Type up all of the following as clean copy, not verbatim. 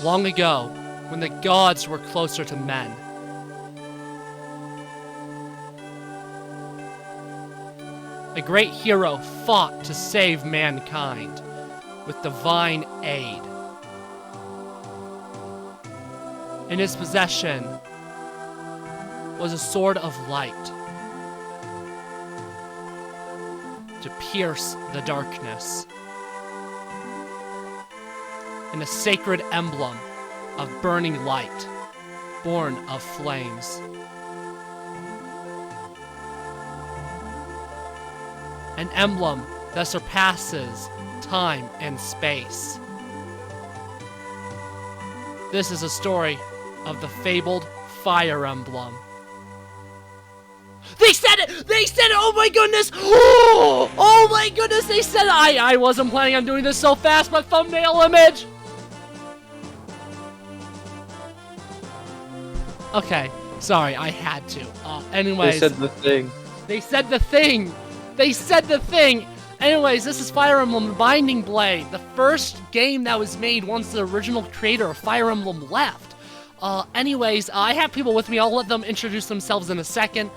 long ago, when the gods were closer to men. A great hero fought to save mankind with divine aid. In his possession was a sword of light to pierce the darkness, and a sacred emblem of burning light, born of flames. An emblem that surpasses time and space. This is a story of the fabled Fire Emblem. They said it! They said it! Oh my goodness! Oh my goodness! They said it! I wasn't planning on doing this so fast, but thumbnail image! Okay, sorry, I had to. Anyways. They said the thing. They said the thing! They said the thing! Anyways, this is Fire Emblem Binding Blade, the first game that was made once the original creator of Fire Emblem left. Anyways, I have people with me. I'll let them introduce themselves in a second.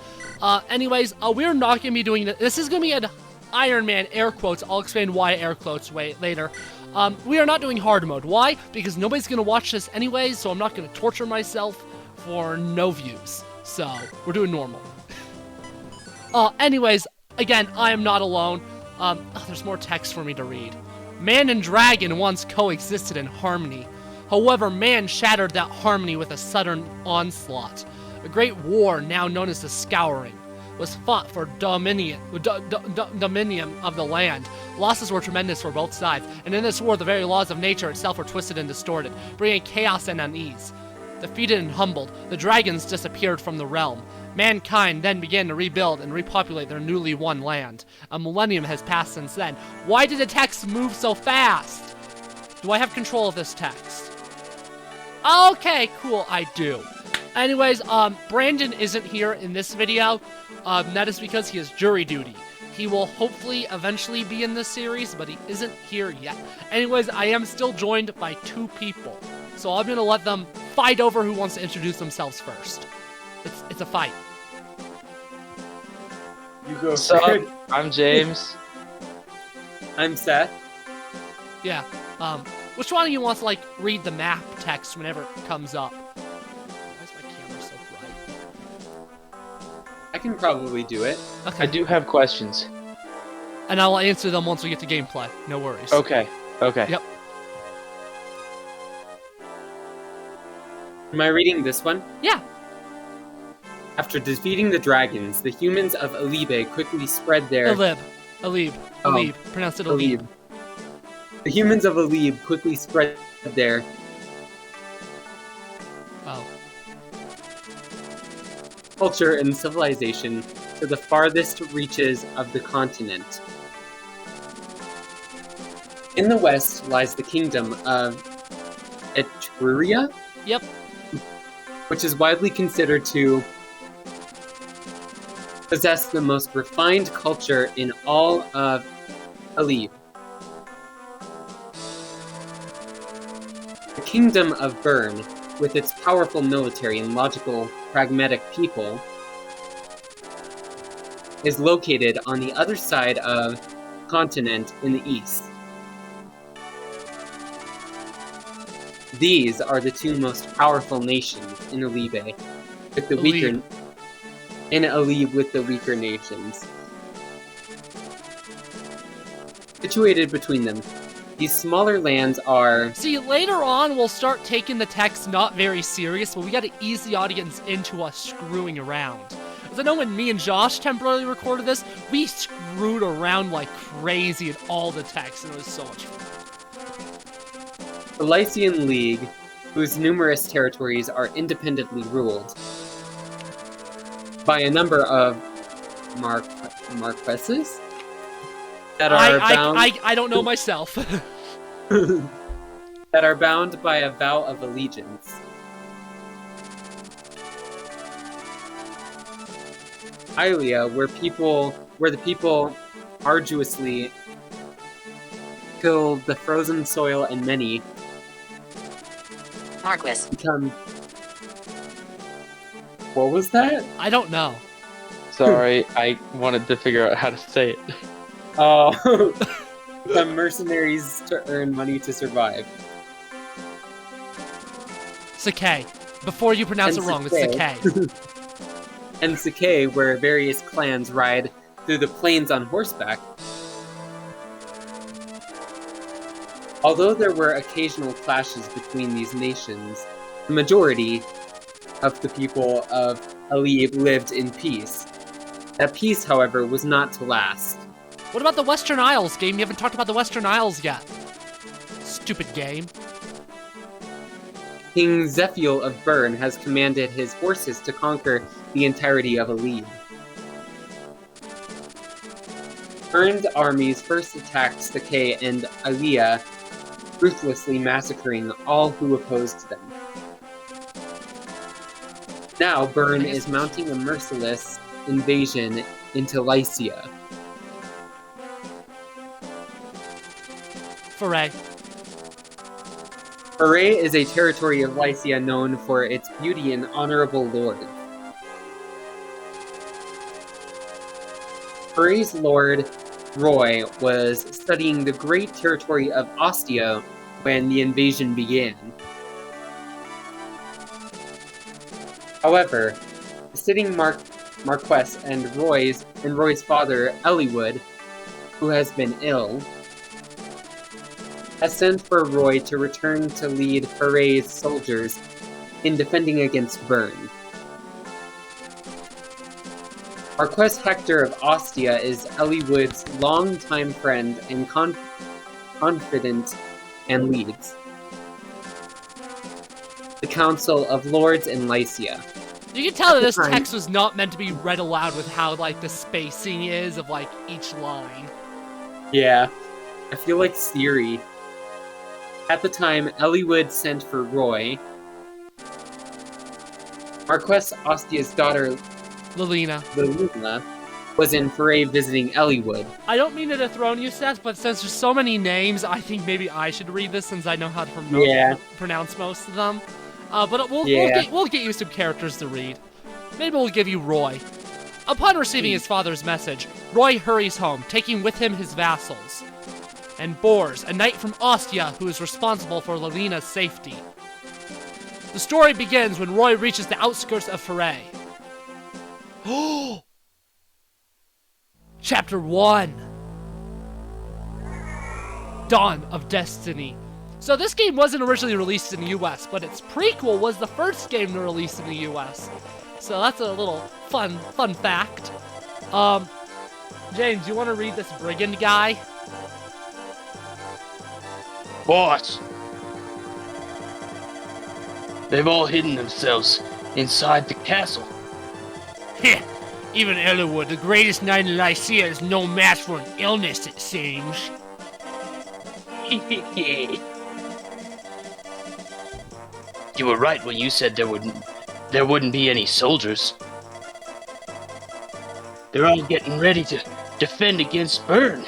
Anyways, we're not going to be doing this. This is going to be an Iron Man air quotes. I'll explain why air quotes later. We are not doing hard mode. Why? Because nobody's going to watch this anyways, so I'm not going to torture myself for no views. So, we're doing normal. Anyways, again, I am not alone. There's more text for me to read. Man and dragon once coexisted in harmony. However, man shattered that harmony with a sudden onslaught. A great war, now known as the Scouring, was fought for dominion of the land. Losses were tremendous for both sides, and in this war, the very laws of nature itself were twisted and distorted, bringing chaos and unease. Defeated and humbled, the dragons disappeared from the realm. Mankind then began to rebuild and repopulate their newly won land. A millennium has passed since then. Why did the text move so fast? Do I have control of this text? Okay, cool, I do. Anyways, Brandon isn't here in this video. That is because he has jury duty. He will hopefully eventually be in this series, but he isn't here yet. Anyways, I am still joined by two people. So I'm gonna let them fight over who wants to introduce themselves first. It's a fight. You go What's up? first. I'm James. I'm Seth. Yeah, which one of you wants to, like, read the map text whenever it comes up? Why is my camera so bright? I can probably do it. Okay. I do have questions. And I'll answer them once we get to gameplay. No worries. Okay. Yep. Am I reading this one? Yeah. After defeating the dragons, the humans of Elibe quickly spread their... Elibe. Pronounce it Elibe. The humans of Elibe quickly spread their... culture and civilization to the farthest reaches of the continent. In the west lies the kingdom of Etruria? Yep. Which is widely considered to possess the most refined culture in all of Elibe. The kingdom of Bern, with its powerful military and logical, pragmatic people, is located on the other side of the continent in the east. These are the two most powerful nations in Elibe, with the weaker nations. Situated between them, these smaller lands are... See, later on, we'll start taking the text not very serious, but we gotta ease the audience into us screwing around. Because I know when me and Josh temporarily recorded this, we screwed around like crazy in all the text, and it was so much fun. The Lycian League, whose numerous territories are independently ruled by a number of marquesses that are bound... I don't know myself. that are bound by a vow of allegiance. Ilia, where the people arduously till the frozen soil and many Marquis. become... What was that? I don't know. Sorry, I wanted to figure out how to say it. Oh, become mercenaries to earn money to survive. Sakai. Before you pronounce it And wrong, it's Sakai. Sakai. And Sakai, where various clans ride through the plains on horseback. Although there were occasional clashes between these nations, the majority of the people of Elibe lived in peace. That peace, however, was not to last. What about the Western Isles game? You haven't talked about the Western Isles yet. Stupid game. King Zephiel of Bern has commanded his forces to conquer the entirety of Elibe. Bern's armies first attacked Sakai and Alia, ruthlessly massacring all who opposed them. Now Bern is mounting a merciless invasion into Lycia. Foray. Foray is a territory of Lycia known for its beauty and honorable lords. Foray's lord, Roy, was studying the great territory of Ostia when the invasion began. However, the sitting Marquess and Roy's father, Eliwood, who has been ill, has sent for Roy to return to lead Foray's soldiers in defending against Bern. Marquess Hector of Ostia is Eliwood's longtime friend and confidant and leads the Council of Lords in Lycia. You can tell that this text was not meant to be read aloud with how, like, the spacing is of, like, each line. Yeah, I feel like Siri. At the time, Eliwood sent for Roy. Marquess Ostia's daughter, Lilina. Lilina, was in Foray visiting Eliwood. I don't mean to dethrone you, Seth, but since there's so many names, I think maybe I should read this since I know how to pronounce most of them. But we'll get you some characters to read. Maybe we'll give you Roy. Upon receiving his father's message, Roy hurries home, taking with him his vassals. And Bors, a knight from Ostia who is responsible for Lilina's safety. The story begins when Roy reaches the outskirts of Foray. Chapter 1. Dawn of Destiny. So this game wasn't originally released in the US, but its prequel was the first game to release in the US. So that's a little fun fact. James, you want to read this brigand guy? Boss! They've all hidden themselves inside the castle. Heh, even Eliwood, the greatest knight in Lycia, is no match for an illness, it seems. You were right when you said there wouldn't be any soldiers. They're all getting ready to defend against Bern.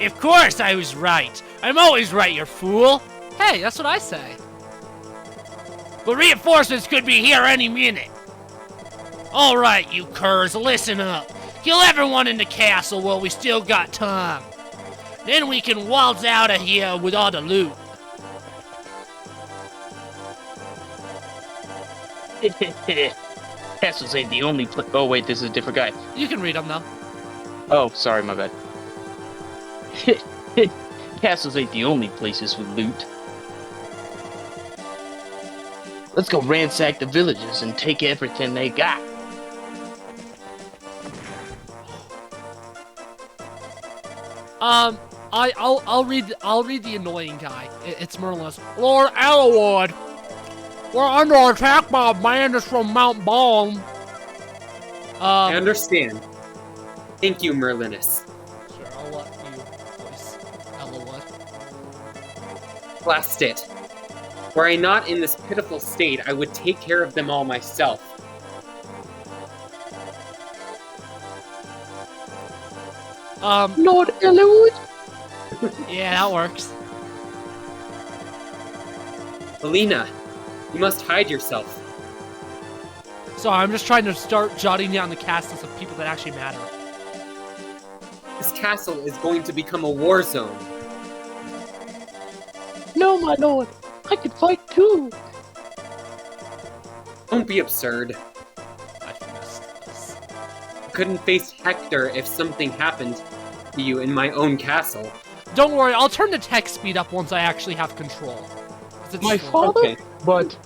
Of course I was right. I'm always right, you fool. Hey, that's what I say. But reinforcements could be here any minute. All right, you curs, listen up. Kill everyone in the castle while we still got time. Then we can waltz out of here with all the loot. Castles ain't the only place. Oh wait, this is a different guy. You can read them, though. Oh, sorry, my bad. Castles ain't the only places with loot. Let's go ransack the villages and take everything they got. I'll read the annoying guy. It's Merlin's. Lord Eliwood, we're under attack by a bandit from Mount Balm. I understand. Thank you, Merlinus. Sure, I'll let you voice Eliwood. Blast it. Were I not in this pitiful state, I would take care of them all myself. Lord Eliwood? Yeah, that works. Alina, You must hide yourself. Sorry, I'm just trying to start jotting down the castles of people that actually matter. This castle is going to become a war zone. No, my lord. I could fight too. Don't be absurd. I missed this. I couldn't face Hector if something happened to you in my own castle. Don't worry, I'll turn the tech speed up once I actually have control. 'Cause it's My slow. father? Okay. But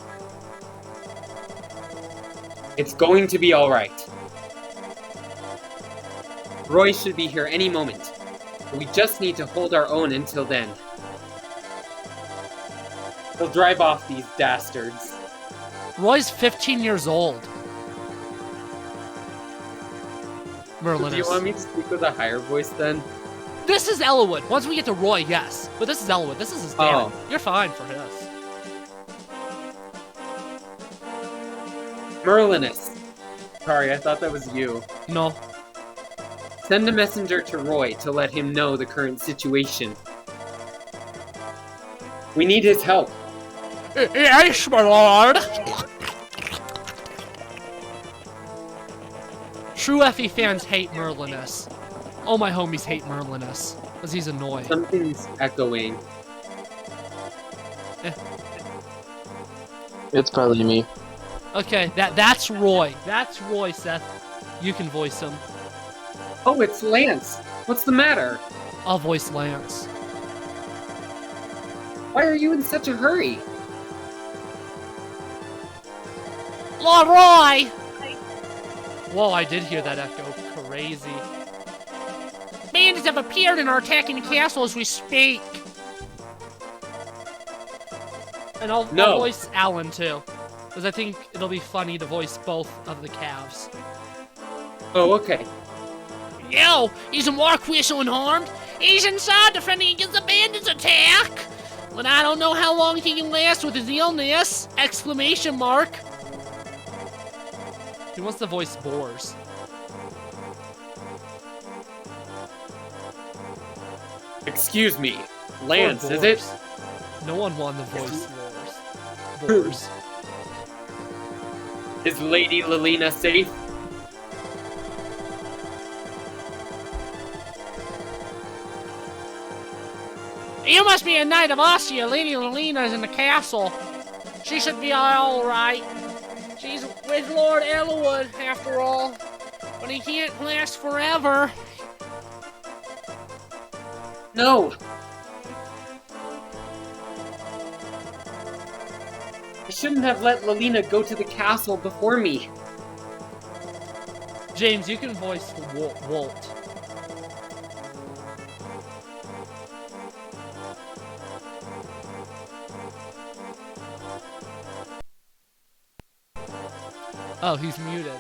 It's going to be alright. Roy should be here any moment. We just need to hold our own until then. We'll drive off these dastards. Roy's 15 years old. Merlin Do you want me to speak with a higher voice then? This is Elwood. Once we get to Roy, yes. But this is Elwood. This is his dad. Oh. You're fine for his. Merlinus. Sorry, I thought that was you. No. Send a messenger to Roy to let him know the current situation. We need his help. Yes, my lord. True Effie fans hate Merlinus. All my homies hate Merlinus, because he's annoying. Something's echoing. it's probably me. Okay, that's Roy. That's Roy, Seth. You can voice him. Oh, it's Lance. What's the matter? I'll voice Lance. Why are you in such a hurry? Lord Roy! Whoa, I did hear that echo. Crazy. Bandits have appeared and are attacking the castle as we speak. And I'll voice Alan too, because I think it'll be funny to voice both of the calves. Oh, okay. Yo, isn't Marquis unharmed? He's inside defending against the bandits' attack. But I don't know how long he can last with his illness! Exclamation mark. He wants to voice boars. Excuse me. Lance, Or is it? boars. No one wanted to voice boars. Boars. Is Lady Lilina safe? You must be a knight of Ostia. Lady Lilina's in the castle. She should be alright. She's with Lord Elwood, after all. But he can't last forever. No. I shouldn't have let Lilina go to the castle before me. James, you can voice Walt. Oh, he's muted.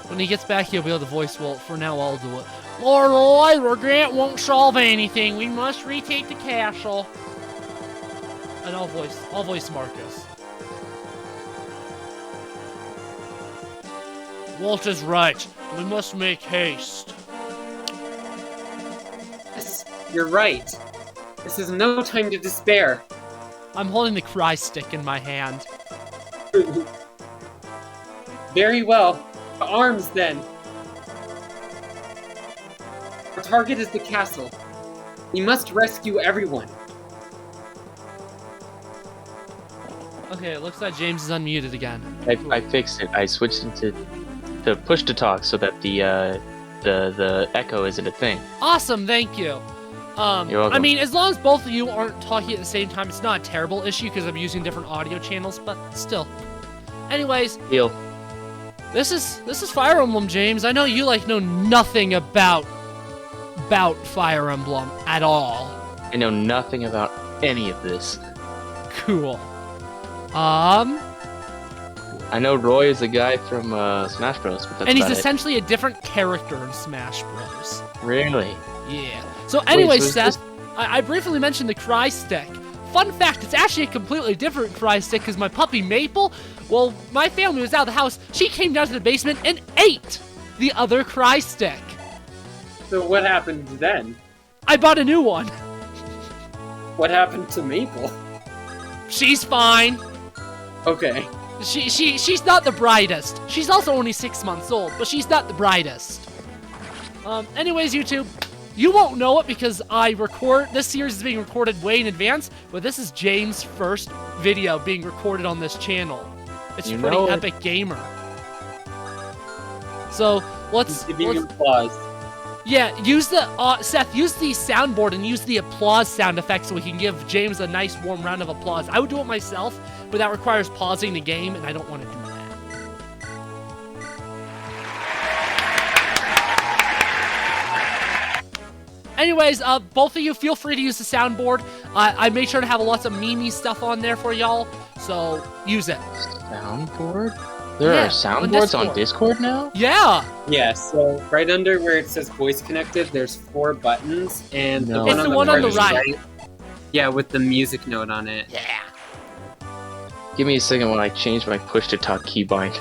When he gets back, he'll be able to voice Walt. For now, I'll do it. Lord Roy, regret won't solve anything. We must retake the castle. And I'll voice Marcus. Walt is right. We must make haste. Yes, you're right. This is no time to despair. I'm holding the cry stick in my hand. Very well. To arms, then. Our target is the castle. We must rescue everyone. Okay, it looks like James is unmuted again. I fixed it. I switched it to push to talk so that the echo isn't a thing. Awesome, thank you. You're welcome. I mean, as long as both of you aren't talking at the same time, it's not a terrible issue because I'm using different audio channels, but still. Anyways, Deal. this is Fire Emblem, James. I know you know nothing about Fire Emblem at all. I know nothing about any of this. Cool. I know Roy is a guy from Smash Bros. But that's and he's about essentially a different character in Smash Bros. it. Really? Yeah. So anyways, so is Seth, I briefly mentioned the Cry Stick. Fun fact, it's actually a completely different Cry Stick because my puppy Maple, well, my family was out of the house. She came down to the basement and ate the other Cry Stick. So what happened then? I bought a new one. What happened to Maple? She's fine. Okay. She's not the brightest. She's also only 6 months old, but she's not the brightest. Anyways, YouTube, you won't know it because this series is being recorded way in advance, but this is James' first video being recorded on this channel. It's pretty epic gamer. So let's you applause. Yeah, use the Seth, use the soundboard and use the applause sound effect so we can give James a nice warm round of applause. I would do it myself, but that requires pausing the game, and I don't want to do that. Anyways, both of you feel free to use the soundboard. I made sure to have lots of meme stuff on there for y'all, so use it. Soundboard? There are soundboards on Discord now? Yeah! Yeah, so right under where it says voice connected, there's 4 buttons, and the it's the one on the right. Yeah, with the music note on it. Yeah. Give me a second when I change my push-to-talk keybind.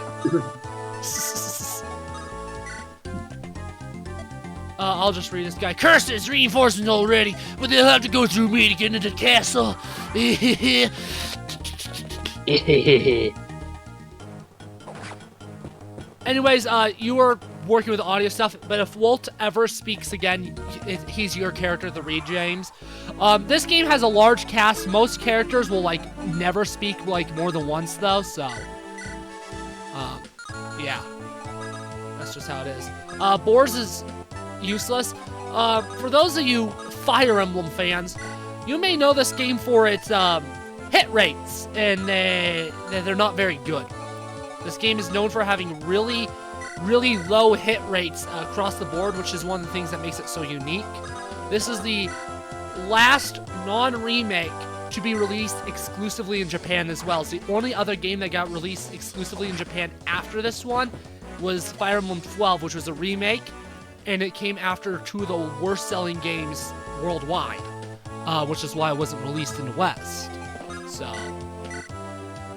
I'll just read this guy. Curses, reinforcements already, but they'll have to go through me to get into the castle. Anyways, you were working with audio stuff, but if Walt ever speaks again, he's your character to read, James. This game has a large cast. Most characters will, never speak, more than once, though, so... yeah. That's just how it is. Boars is useless. For those of you Fire Emblem fans, you may know this game for its, hit rates, and they're not very good. This game is known for having really, really low hit rates across the board, which is one of the things that makes it so unique. This is the last non-remake to be released exclusively in Japan as well. So the only other game that got released exclusively in Japan after this one was Fire Emblem 12, which was a remake, and it came after 2 of the worst-selling games worldwide, which is why it wasn't released in the West. So...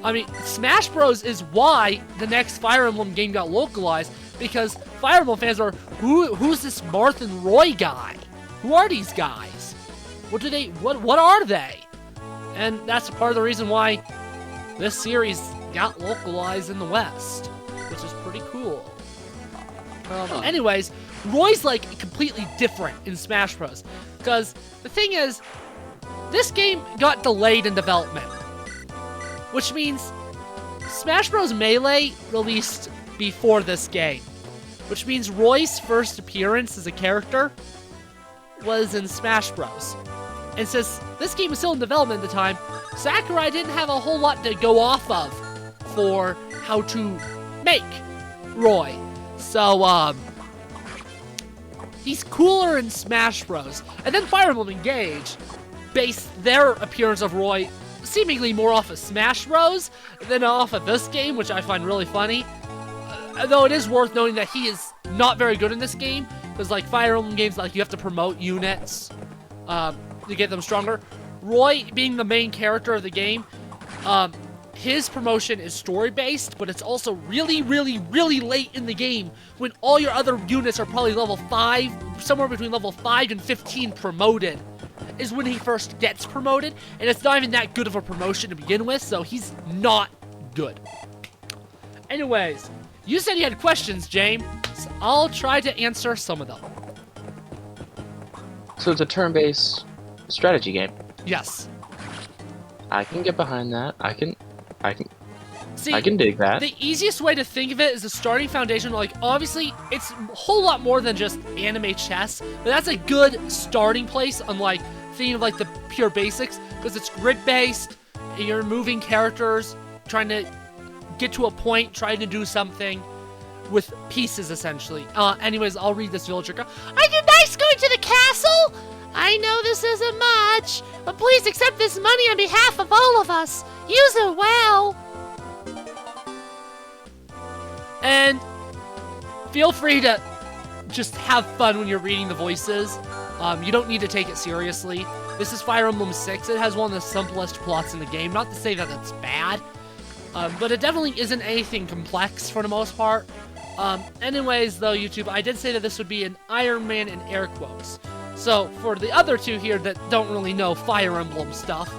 I mean, Smash Bros. Is why the next Fire Emblem game got localized, because Fire Emblem fans are, who's this Marth and Roy guy? Who are these guys? What are they? And that's part of the reason why this series got localized in the West, which is pretty cool. Anyways, Roy's completely different in Smash Bros. Because the thing is, this game got delayed in development. Which means Smash Bros. Melee released before this game. Which means Roy's first appearance as a character was in Smash Bros. And since this game was still in development at the time, Sakurai didn't have a whole lot to go off of for how to make Roy. So, he's cooler in Smash Bros. And then Fire Emblem Engage based their appearance of Roy seemingly more off of Smash Bros. Than off of this game, which I find really funny. Though it is worth noting that he is not very good in this game, because Fire Emblem games, you have to promote units to get them stronger. Roy, being the main character of the game, his promotion is story-based, but it's also really, really, really late in the game when all your other units are probably level 5, somewhere between level 5 and 15 promoted. Is when he first gets promoted, and it's not even that good of a promotion to begin with, so he's not good. Anyways, you said you had questions, James. So I'll try to answer some of them. So it's a turn-based strategy game. Yes. I can get behind that. I can See, I can dig that. The easiest way to think of it is a starting foundation. Obviously, it's a whole lot more than just anime chess, but that's a good starting place on, thinking of, the pure basics, because it's grid-based, you're moving characters, trying to get to a point, trying to do something with pieces, essentially. Anyways, I'll read this villager. Are you nice going to the castle? I know this isn't much, but please accept this money on behalf of all of us. Use it well. And feel free to just have fun when you're reading the voices. You don't need to take it seriously. This is Fire Emblem 6. It has one of the simplest plots in the game. Not to say that it's bad, but it definitely isn't anything complex for the most part. Anyways, though, YouTube, I did say that this would be an Iron Man in air quotes. So, for the other two here that don't really know Fire Emblem stuff,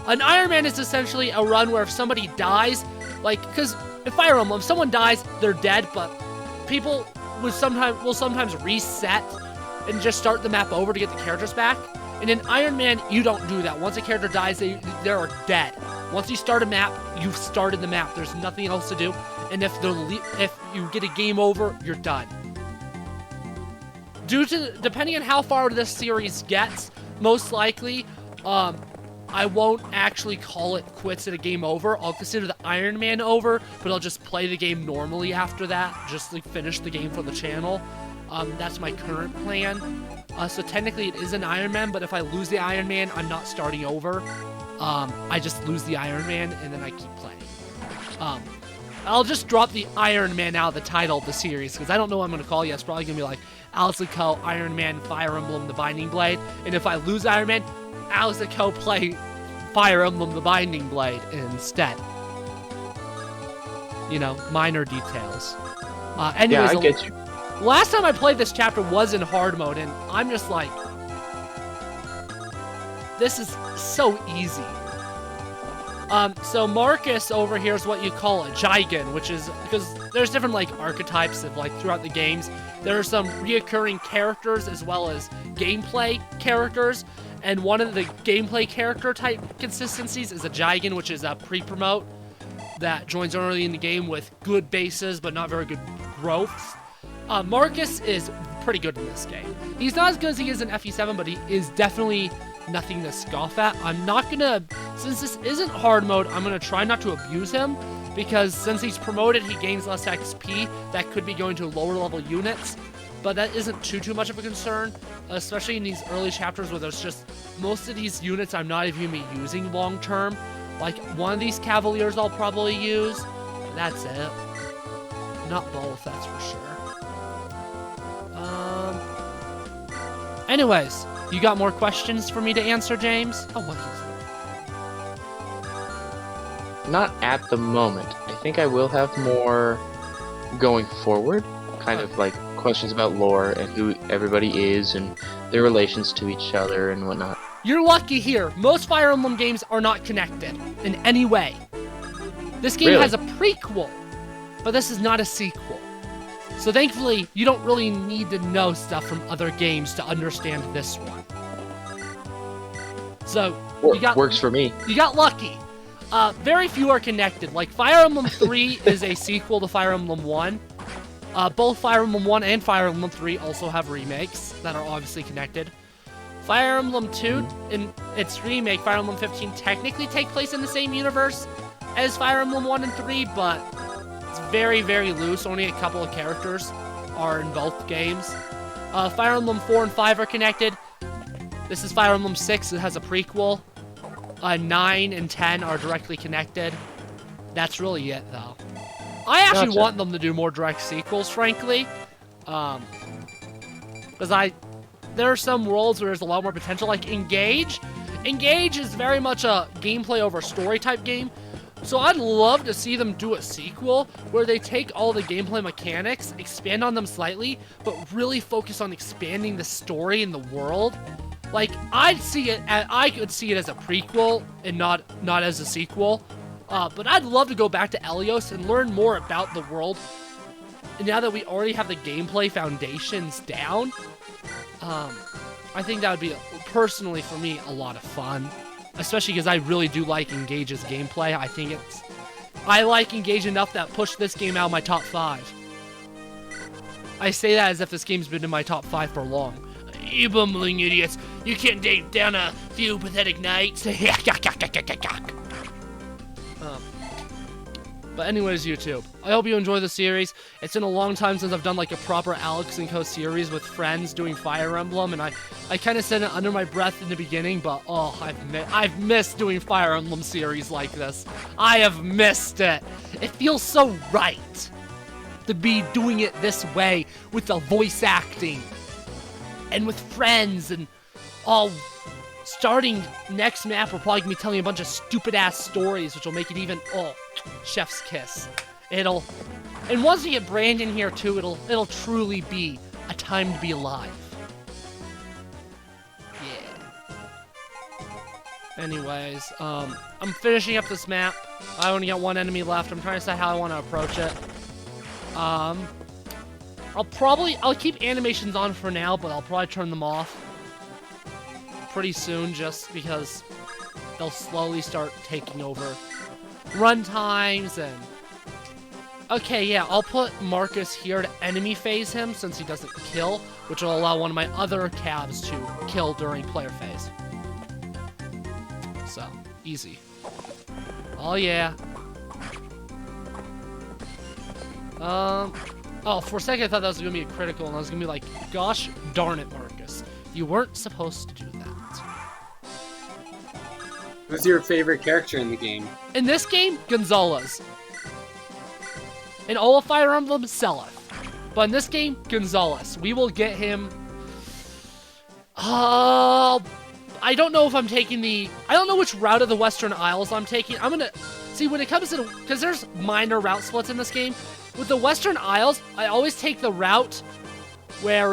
an Iron Man is essentially a run where if somebody dies, Like, because in Fire Emblem, if someone dies, they're dead, but people will sometimes reset and just start the map over to get the characters back. And in Iron Man, you don't do that. Once a character dies, they're dead. Once you start a map, you've started the map. There's nothing else to do. And if you get a game over, you're done. Depending on how far this series gets, most likely, I won't actually call it quits at a game over. I'll consider the Iron Man over, but I'll just play the game normally after that. Just like finish the game for the channel. That's my current plan. So technically it is an Iron Man, but if I lose the Iron Man, I'm not starting over. I just lose the Iron Man, and then I keep playing. I'll just drop the Iron Man out of the title of the series, because I don't know what I'm going to call it yet. It's probably going to be like Alice-Co, Iron Man, Fire Emblem, The Binding Blade. And if I lose Iron Man, Alice-Co play Fire Emblem, The Binding Blade instead. You know, minor details. Anyways, Yeah, I get you. last time I played this chapter was in hard mode, and I'm just like, this is so easy. So Marcus over here is what you call a Gigan, which is, because there's different, like, archetypes of, like, throughout the games. There are some reoccurring characters as well as gameplay characters, and one of the gameplay character type consistencies is a Gigan, which is a pre-promote that joins early in the game with good bases, but not very good growths. Marcus is pretty good in this game. He's not as good as he is in FE7, but he is definitely nothing to scoff at. I'm not gonna, since this isn't hard mode, I'm gonna try not to abuse him, because since he's promoted, he gains less XP. That could be going to lower level units, but that isn't too much of a concern, especially in these early chapters where there's just, most of these units I'm not even gonna be using long term. Like, one of these Cavaliers I'll probably use, but that's it. Not both, that's for sure. Anyways, you got more questions for me to answer, James? Oh, what is it? Not at the moment. I think I will have more going forward. Kind of like questions about lore and who everybody is and their relations to each other and whatnot. You're lucky here. Most Fire Emblem games are not connected in any way. This game Really? has a prequel, but this is not a sequel. So thankfully, you don't really need to know stuff from other games to understand this one. So, Works for me. You got lucky. Very few are connected. Like, Fire Emblem 3 is a sequel to Fire Emblem 1. Both Fire Emblem 1 and Fire Emblem 3 also have remakes that are obviously connected. Fire Emblem 2, in its remake, Fire Emblem 15, technically take place in the same universe as Fire Emblem 1 and 3, but it's very, very loose. Only a couple of characters are in both games. Fire Emblem 4 and 5 are connected. This is Fire Emblem 6. It has a prequel. 9 and 10 are directly connected. That's really it, though. I actually Gotcha. want them to do more direct sequels, frankly. Because there are some worlds where there's a lot more potential, like Engage. Engage is very much a gameplay over story type game. So I'd love to see them do a sequel where they take all the gameplay mechanics, expand on them slightly, but really focus on expanding the story and the world. Like, I could see it as a prequel and not as a sequel. But I'd love to go back to Elios and learn more about the world. And now that we already have the gameplay foundations down, I think that would be, personally for me, a lot of fun. Especially because I really do like Engage's gameplay. I like Engage enough that pushed this game out of my top 5. I say that as if this game's been in my top 5 for long. You bumbling idiots. You can't take down a few pathetic nights. But anyways, YouTube, I hope you enjoy the series. It's been a long time since I've done like a proper Alex & Co series with friends doing Fire Emblem, and I kind of said it under my breath in the beginning, but oh, I've missed doing Fire Emblem series like this. I have missed it. It feels so right to be doing it this way with the voice acting and with friends and all. Starting next map, we're probably gonna be telling a bunch of stupid-ass stories, which will make it even, chef's kiss. And once we get Brandon here too, it'll truly be a time to be alive. Yeah. Anyways, I'm finishing up this map. I only got one enemy left. I'm trying to decide how I want to approach it. I'll keep animations on for now, but I'll probably turn them off pretty soon just because they'll slowly start taking over run times and... Okay, yeah, I'll put Marcus here to enemy phase him since he doesn't kill, which will allow one of my other calves to kill during player phase. So, easy. Oh, yeah. Oh, for a second I thought that was going to be a critical, and I was going to be like, gosh darn it, Marcus. You weren't supposed to do that. Who's your favorite character in the game? In this game, Gonzalez. In all of Fire Emblem, Seleth. But in this game, Gonzalez. We will get him... I don't know if I'm taking the... I don't know which route of the Western Isles I'm taking. I'm gonna... See, when it comes to... Because there's minor route splits in this game. With the Western Isles, I always take the route where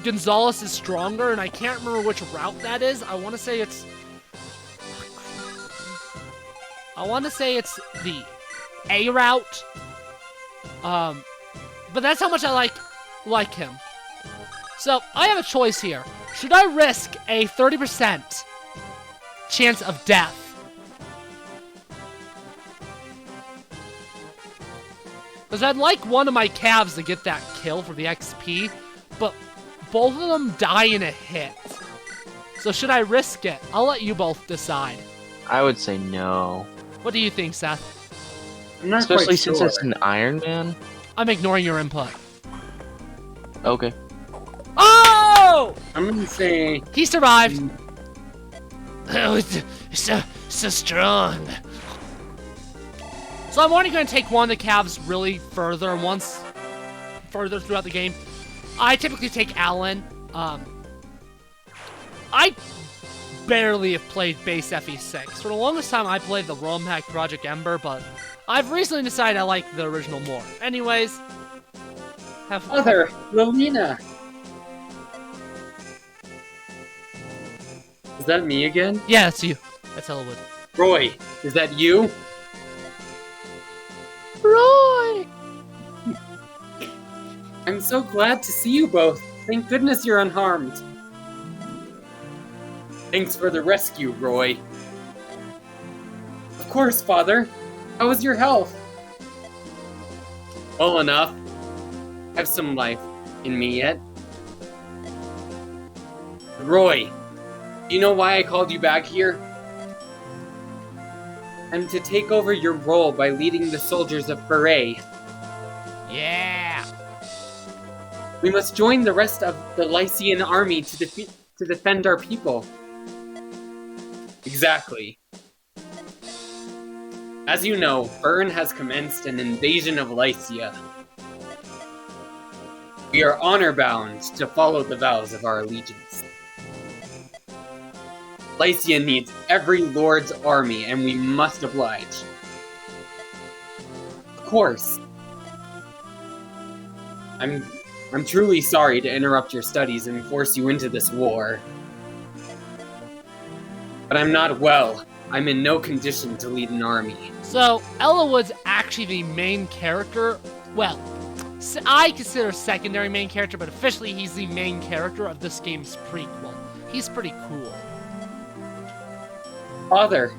Gonzalez is stronger, and I can't remember which route that is. I want to say it's the A route. But that's how much I like him. So, I have a choice here. Should I risk a 30% chance of death? Because I'd like one of my calves to get that kill for the XP, but both of them die in a hit. So should I risk it? I'll let you both decide. I would say no. What do you think, Seth? I'm not Especially quite since sure. it's an Iron Man. I'm ignoring your input. Okay. Oh! I'm gonna say... He survived. Oh, it's so strong. So I'm only going to take one of the calves really further throughout the game. I typically take Alan. I barely have played base FE6. For the longest time, I played the ROM hack Project Ember, but I've recently decided I like the original more. Anyways, have fun. Mother, Lilina. Is that me again? Yeah, that's you. That's Elwood. Roy, is that you? Roy! I'm so glad to see you both. Thank goodness you're unharmed. Thanks for the rescue, Roy. Of course, Father. How is your health? Well enough. Have some life in me yet. Roy, do you know why I called you back here? I'm to take over your role by leading the soldiers of Beret. Yeah! We must join the rest of the Lycian army to defend our people. Exactly. As you know, Bern has commenced an invasion of Lycia. We are honor-bound to follow the vows of our allegiance. Lycia needs every lord's army, and we must oblige. Of course. I'm truly sorry to interrupt your studies and force you into this war. But I'm not well. I'm in no condition to lead an army. So, Elwood's actually the main character. Well, I consider secondary main character, but officially he's the main character of this game's prequel. He's pretty cool. Father,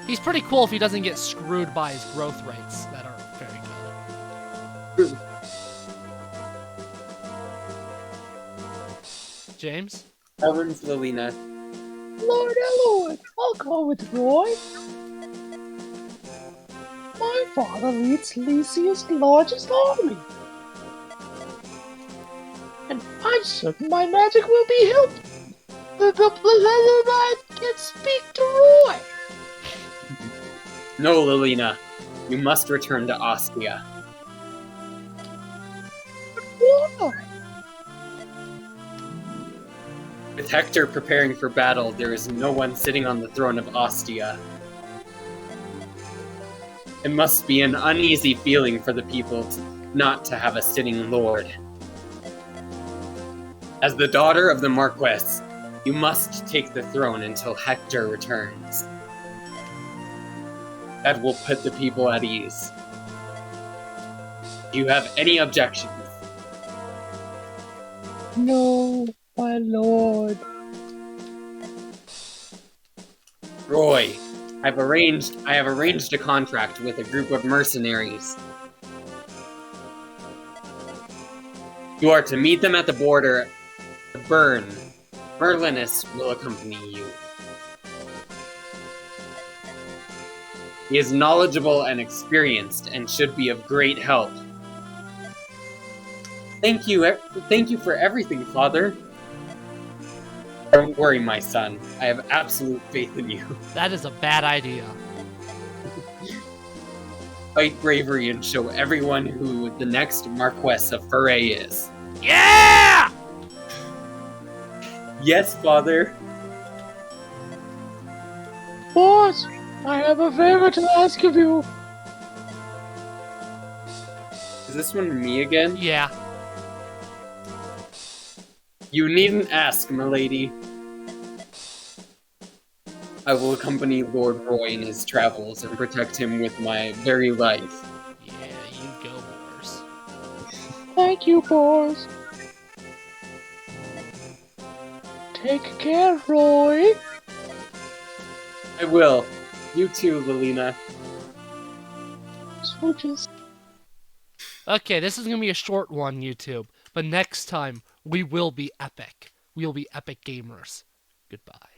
He's pretty cool if he doesn't get screwed by his growth rates that are very good. James? Heavens, Lilina. Lord Elwood, I'll go with Roy. My father leads Lycia's largest army. And I'm certain my magic will be helpful. I can speak to Roy. No, Lilina. You must return to Ostia. Why? With Hector preparing for battle, there is no one sitting on the throne of Ostia. It must be an uneasy feeling for the people not to have a sitting lord. As the daughter of the Marquess, you must take the throne until Hector returns. that will put the people at ease. Do you have any objections? No, my lord. Roy, I have arranged a contract with a group of mercenaries. You are to meet them at the border of Bern. Merlinus will accompany you. He is knowledgeable and experienced and should be of great help. Thank you for everything, Father. Don't worry, my son. I have absolute faith in you. That is a bad idea. Fight bravery and show everyone who the next Marquess of Foray is. Yeah! Yes, Father. Boss, I have a favor to ask of you. Is this one me again? Yeah. You needn't ask, milady. I will accompany Lord Roy in his travels and protect him with my very life. Yeah, you go, Boars. Thank you, boss. Take care, Roy. I will. You too, Lilina. Switches. Okay, this is gonna be a short one, YouTube. But next time, we will be epic. We will be epic gamers. Goodbye.